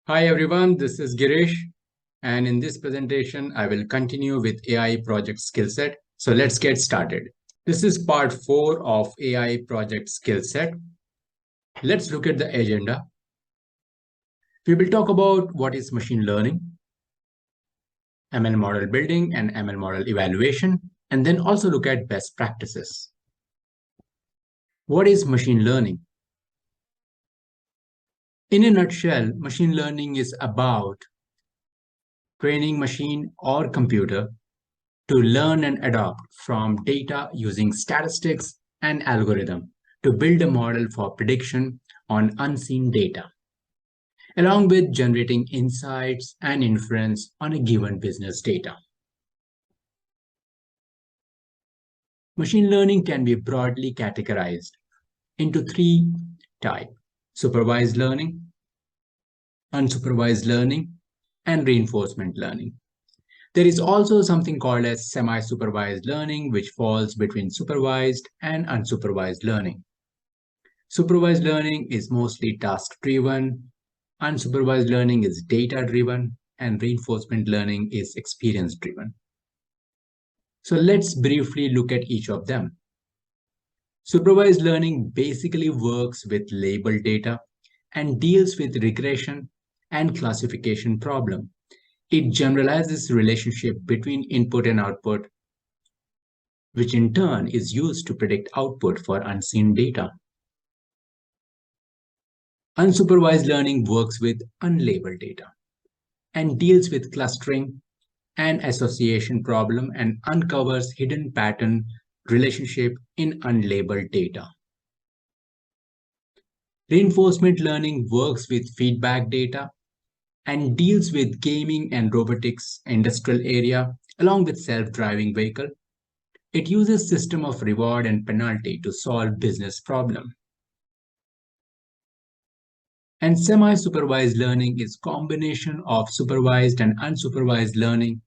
Hi everyone, this is Girish, and in this presentation, I will continue with AI project Skillset. So let's get started. This is part 4 of AI project Skillset. Let's look at the agenda. We will talk about what is machine learning, ML model building and ML model evaluation, and then also look at best practices. What is machine learning? In a nutshell, machine learning is about training machine or computer to learn and adopt from data using statistics and algorithm to build a model for prediction on unseen data, along with generating insights and inference on a given business data. Machine learning can be broadly categorized into three types: supervised learning, unsupervised learning, and reinforcement learning. There is also something called as semi-supervised learning, which falls between supervised and unsupervised learning. Supervised learning is mostly task-driven, unsupervised learning is data-driven, and reinforcement learning is experience-driven. So let's briefly look at each of them. Supervised learning basically works with labeled data and deals with regression and classification problem. It generalizes relationship between input and output, which in turn is used to predict output for unseen data. Unsupervised learning works with unlabeled data and deals with clustering and association problem and uncovers hidden pattern relationship in unlabeled data. Reinforcement learning works with feedback data and deals with gaming and robotics industrial area along with self-driving vehicle. It uses system of reward and penalty to solve business problem. And semi-supervised learning is combination of supervised and unsupervised learning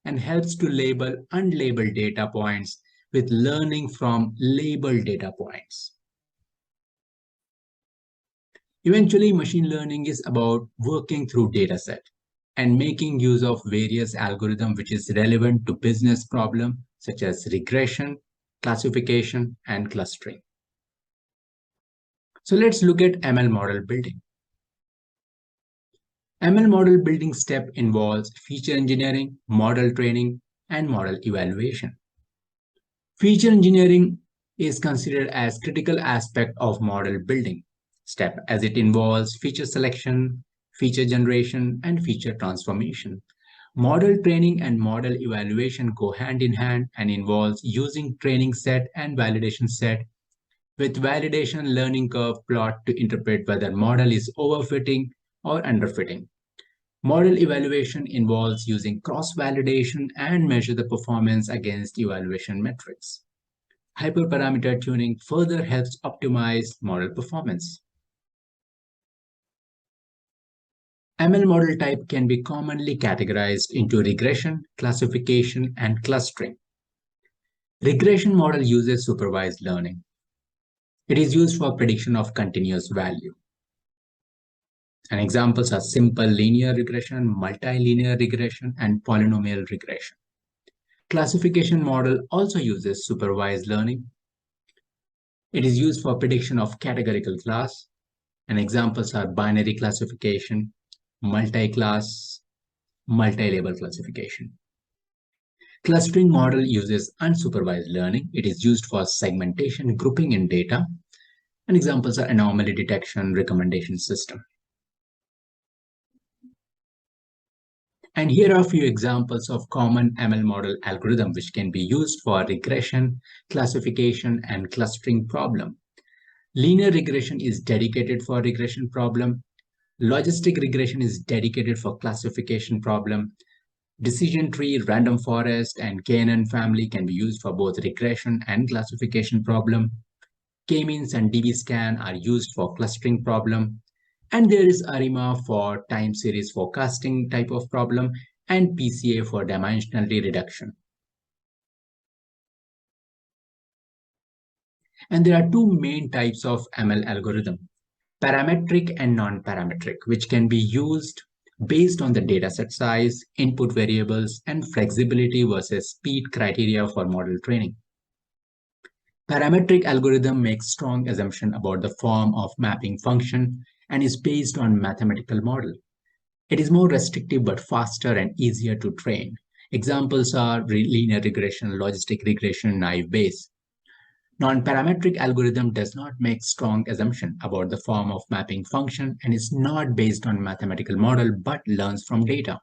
and helps to label unlabeled data points with learning from labeled data points. Eventually, machine learning is about working through dataset and making use of various algorithms which is relevant to business problem such as regression, classification, and clustering. So let's look at ML model building. ML model building step involves feature engineering, model training, and model evaluation. Feature engineering is considered as critical aspect of model building step as it involves feature selection, feature generation, and feature transformation. Model training and model evaluation go hand in hand and involves using training set and validation set with validation learning curve plot to interpret whether model is overfitting or underfitting. Model evaluation involves using cross-validation and measure the performance against evaluation metrics. Hyperparameter tuning further helps optimize model performance. ML model type can be commonly categorized into regression, classification, and clustering. Regression model uses supervised learning. It is used for prediction of continuous value. And examples are simple linear regression, multilinear regression, and polynomial regression. Classification model also uses supervised learning. It is used for prediction of categorical class, and examples are binary classification, multi-class, multi-label classification. Clustering model uses unsupervised learning. It is used for segmentation, grouping in data, and examples are anomaly detection, recommendation system. And here are a few examples of common ML model algorithm which can be used for regression, classification, and clustering problem. Linear regression is dedicated for regression problem. Logistic regression is dedicated for classification problem. Decision tree, random forest, and KNN family can be used for both regression and classification problem. K-means and dbScan are used for clustering problem. And there is ARIMA for time series forecasting type of problem and PCA for dimensionality reduction. And there are two main types of ML algorithm: parametric and non-parametric, which can be used based on the dataset size, input variables, and flexibility versus speed criteria for model training. Parametric algorithm makes strong assumption about the form of mapping function and is based on mathematical model. It is more restrictive but faster and easier to train. Examples are linear regression, logistic regression, naive Bayes. Non-parametric algorithm does not make strong assumption about the form of mapping function and is not based on mathematical model but learns from data.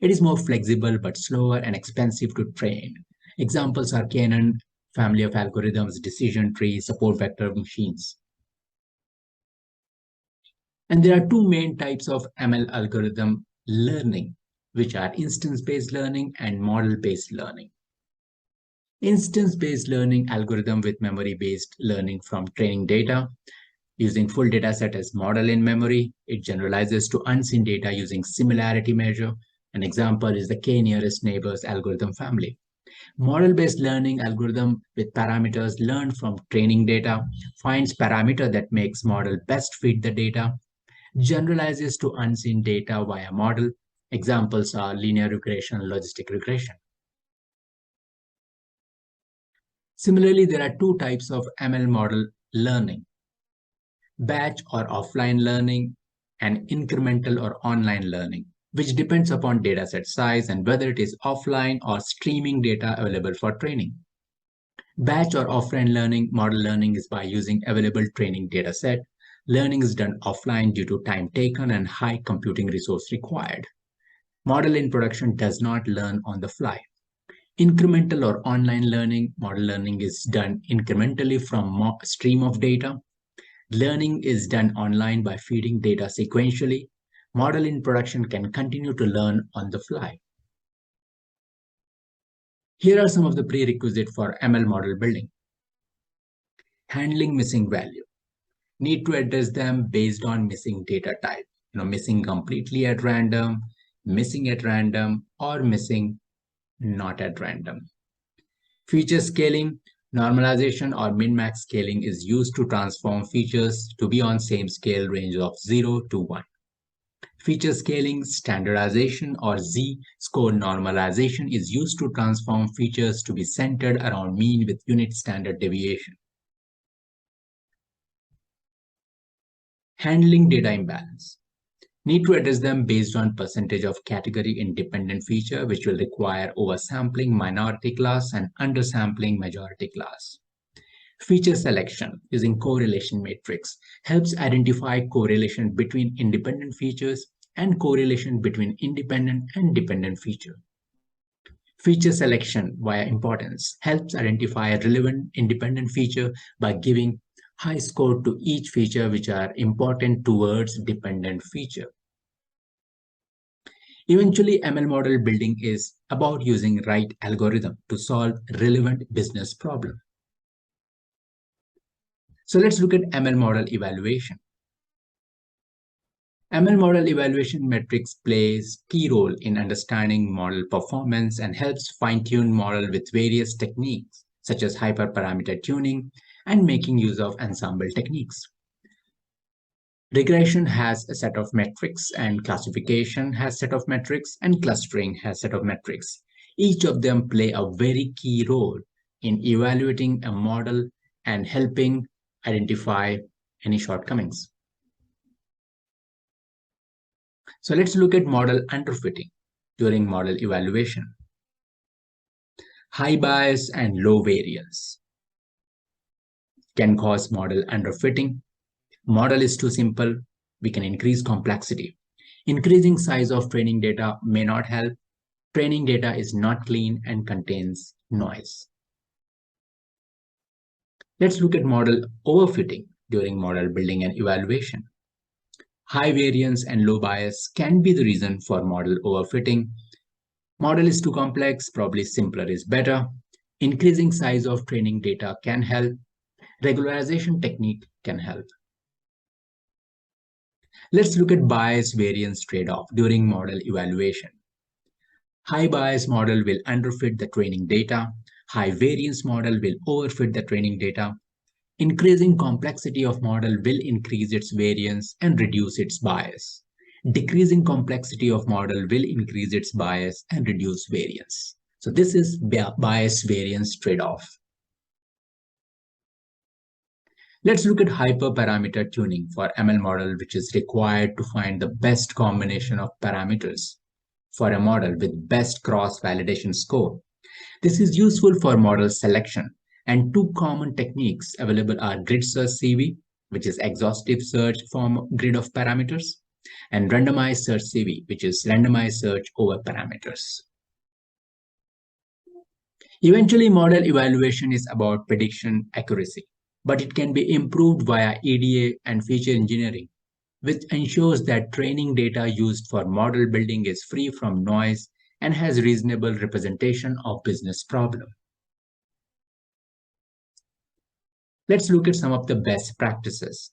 It is more flexible but slower and expensive to train. Examples are Cannon family of algorithms, decision tree, support vector machines. And there are two main types of ML algorithm learning, which are instance-based learning and model-based learning. Instance-based learning algorithm with memory-based learning from training data. Using full dataset as model in memory, it generalizes to unseen data using similarity measure. An example is the k-nearest neighbors algorithm family. Model-based learning algorithm with parameters learned from training data, finds parameter that makes model best fit the data, generalizes to unseen data via model. Examples are linear regression, logistic regression. Similarly, there are two types of ML model learning: batch or offline learning and incremental or online learning, which depends upon dataset size and whether it is offline or streaming data available for training. Batch or offline learning model learning is by using available training dataset. Learning is done offline due to time taken and high computing resource required. Model in production does not learn on the fly. Incremental or online learning model learning is done incrementally from a stream of data. Learning is done online by feeding data sequentially. Model in production can continue to learn on the fly. Here are some of the prerequisites for ML model building. Handling missing value. Need to address them based on missing data type. Missing completely at random, missing at random, or missing not at random. Feature scaling. Normalization or min-max scaling is used to transform features to be on same scale range of 0 to 1. Feature scaling, standardization, or Z-score normalization is used to transform features to be centered around mean with unit standard deviation. Handling data imbalance. Need to address them based on percentage of category independent feature, which will require oversampling minority class and undersampling majority class. Feature selection using correlation matrix helps identify correlation between independent features and correlation between independent and dependent feature. Feature selection via importance helps identify a relevant independent feature by giving high score to each feature which are important towards dependent feature. Eventually, ML model building is about using right algorithm to solve relevant business problem. So let's look at ML model evaluation. ML model evaluation metrics plays key role in understanding model performance and helps fine-tune model with various techniques such as hyperparameter tuning and making use of ensemble techniques. Regression has a set of metrics and classification has a set of metrics and clustering has a set of metrics. Each of them play a very key role in evaluating a model and helping identify any shortcomings. So let's look at model underfitting during model evaluation. High bias and low variance can cause model underfitting. Model is too simple, we can increase complexity. Increasing size of training data may not help. Training data is not clean and contains noise. Let's look at model overfitting during model building and evaluation. High variance and low bias can be the reason for model overfitting. Model is too complex, probably simpler is better. Increasing size of training data can help. Regularization technique can help. Let's look at bias variance trade-off during model evaluation. High bias model will underfit the training data. High variance model will overfit the training data. Increasing complexity of model will increase its variance and reduce its bias. Decreasing complexity of model will increase its bias and reduce variance. So this is bias variance trade-off. Let's look at hyperparameter tuning for ML model, which is required to find the best combination of parameters for a model with best cross-validation score. This is useful for model selection, and two common techniques available are grid search CV, which is exhaustive search from grid of parameters, and randomized search CV, which is randomized search over parameters. Eventually, model evaluation is about prediction accuracy, but it can be improved via EDA and feature engineering, which ensures that training data used for model building is free from noise and has reasonable representation of business problems. Let's look at some of the best practices.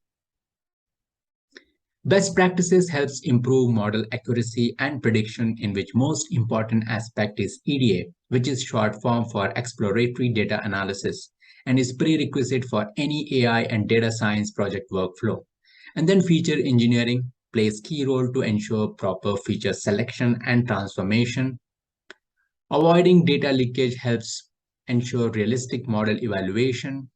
Best practices helps improve model accuracy and prediction, in which most important aspect is EDA, which is short form for exploratory data analysis and is prerequisite for any AI and data science project workflow. And then feature engineering plays key role to ensure proper feature selection and transformation. Avoiding data leakage helps ensure realistic model evaluation.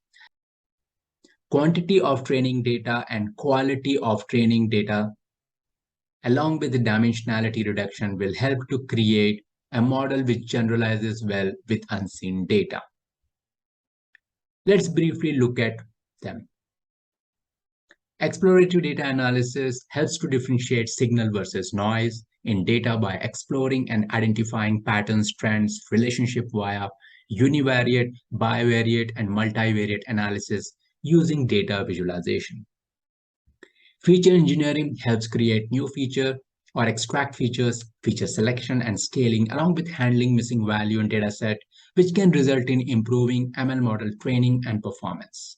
Quantity of training data and quality of training data, along with the dimensionality reduction, will help to create a model which generalizes well with unseen data. Let's briefly look at them. Exploratory data analysis helps to differentiate signal versus noise in data by exploring and identifying patterns, trends, relationship via univariate, bivariate, and multivariate analysis using data visualization. Feature engineering helps create new feature or extract features, feature selection and scaling, along with handling missing value in dataset, which can result in improving ML model training and performance.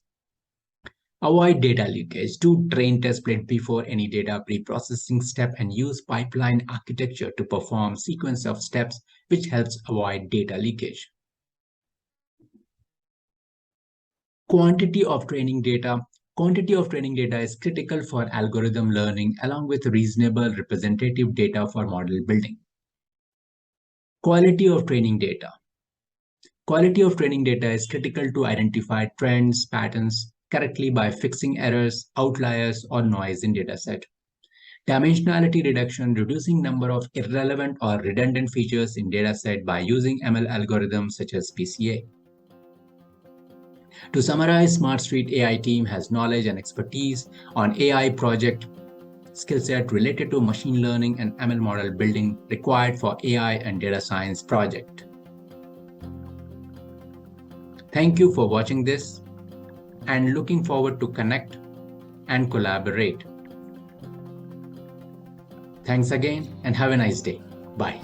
Avoid data leakage. Do train test split before any data pre-processing step and use pipeline architecture to perform sequence of steps, which helps avoid data leakage. Quantity of training data. Quantity of training data is critical for algorithm learning, along with reasonable representative data for model building. Quality of training data. Quality of training data is critical to identify trends, patterns correctly by fixing errors, outliers, or noise in dataset. Dimensionality reduction, reducing number of irrelevant or redundant features in dataset by using ML algorithms such as PCA. To summarize, Smart Street AI team has knowledge and expertise on AI project skill set related to machine learning and ML model building required for AI and data science project. Thank you for watching this and looking forward to connect and collaborate. Thanks again and have a nice day. Bye.